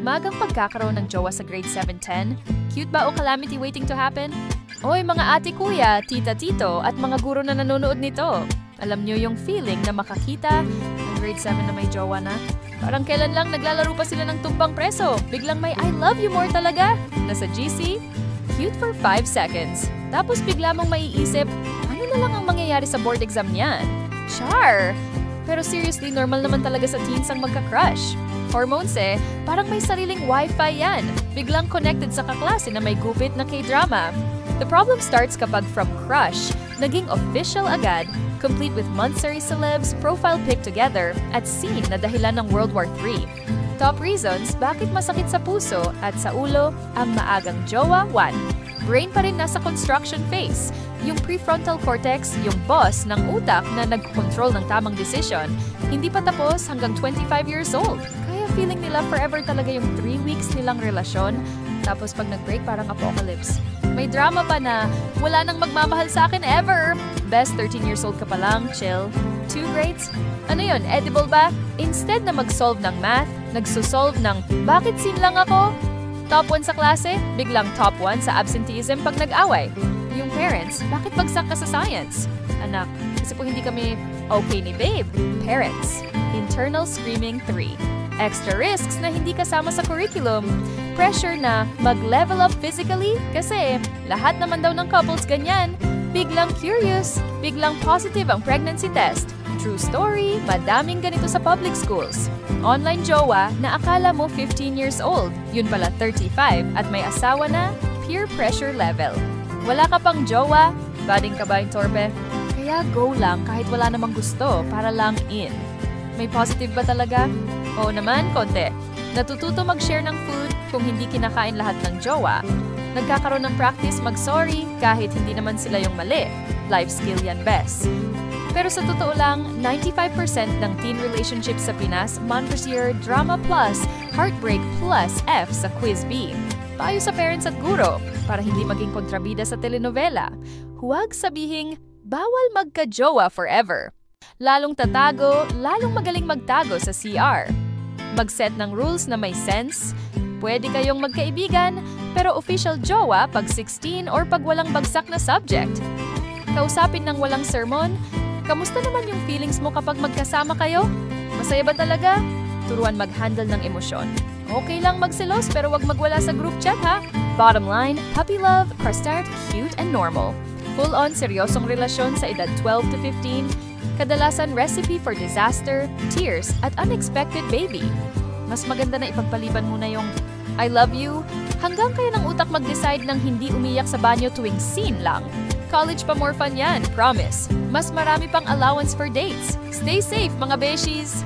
Maagang pagkakaroon ng jowa sa grade 7-10? Cute ba o calamity waiting to happen? Oy mga ate kuya, tita tito at mga guro na nanonood nito. Alam niyo yung feeling na makakita ng grade 7 na may jowa na? Parang kailan lang naglalaro pa sila ng tumbang preso. Biglang may I love you more talaga. Nasa GC, cute for 5 seconds. Tapos bigla mong maiisip, ano na lang ang mangyayari sa board exam niyan? Char! Pero seriously, normal naman talaga sa teens ang magka-crush. Hormones parang may sariling wifi yan. Biglang connected sa kaklase na may gupit na K-drama. The problem starts kapag from crush, naging official agad, complete with monthsary celebs, profile pic together, at scene na dahilan ng World War III. Top reasons bakit masakit sa puso at sa ulo ang maagang jowa 1. Brain pa rin nasa construction phase. Yung prefrontal cortex, yung boss ng utak na nag-control ng tamang decision, hindi pa tapos hanggang 25 years old. Kaya feeling nila forever talaga yung 3 weeks nilang relasyon, tapos pag nag-break parang apocalypse. May drama pa na, wala nang magmamahal sa akin ever. Best 13 years old ka pa lang, chill. 2 grades? Ano yun, edible ba? Instead na mag-solve ng math, nagsosolve ng, bakit sin lang ako? Top 1 sa klase, biglang top 1 sa absenteeism pag nag-away. Yung parents, bakit bagsak ka sa science? Anak, kasi po hindi kami okay ni babe. Parents, internal screaming 3. Extra risks na hindi kasama sa curriculum. Pressure na mag-level up physically kasi lahat naman daw ng couples ganyan. Biglang curious, biglang positive ang pregnancy test. True story, madaming ganito sa public schools. Online jowa na akala mo 15 years old, yun pala 35 at may asawa na, peer pressure level. Wala ka pang jowa, bading ka ba yung torpe? Kaya go lang kahit wala namang gusto para lang in. May positive ba talaga? Oo naman, konti. Natututo mag-share ng food kung hindi kinakain lahat ng jowa. Nagkakaroon ng practice mag-sorry kahit hindi naman sila yung mali. Life skill yan best. Pero sa totoo lang, 95% ng teen relationships sa Pinas Montpensier Drama Plus, Heartbreak Plus F sa Quiz B. Payo sa parents at guro para hindi maging kontrabida sa telenovela. Huwag sabihing, bawal magka-jowa forever. Lalong tatago, lalong magaling magtago sa CR. Mag-set ng rules na may sense. Pwede kayong magkaibigan, pero official jowa pag 16 or pag walang bagsak na subject. Kausapin ng walang sermon. Kamusta naman yung feelings mo kapag magkasama kayo? Masaya ba talaga? Turuan mag-handle ng emosyon. Okay lang magselos pero wag magwala sa group chat ha? Bottom line, puppy love, start cute and normal. Full-on seryosong relasyon sa edad 12 to 15. Kadalasan recipe for disaster, tears, at unexpected baby. Mas maganda na ipagpaliban muna yung I love you hanggang kayo ng utak mag-decide ng hindi umiyak sa banyo tuwing scene lang. College pa more fun yan, promise. Mas marami pang allowance for dates. Stay safe mga beshies!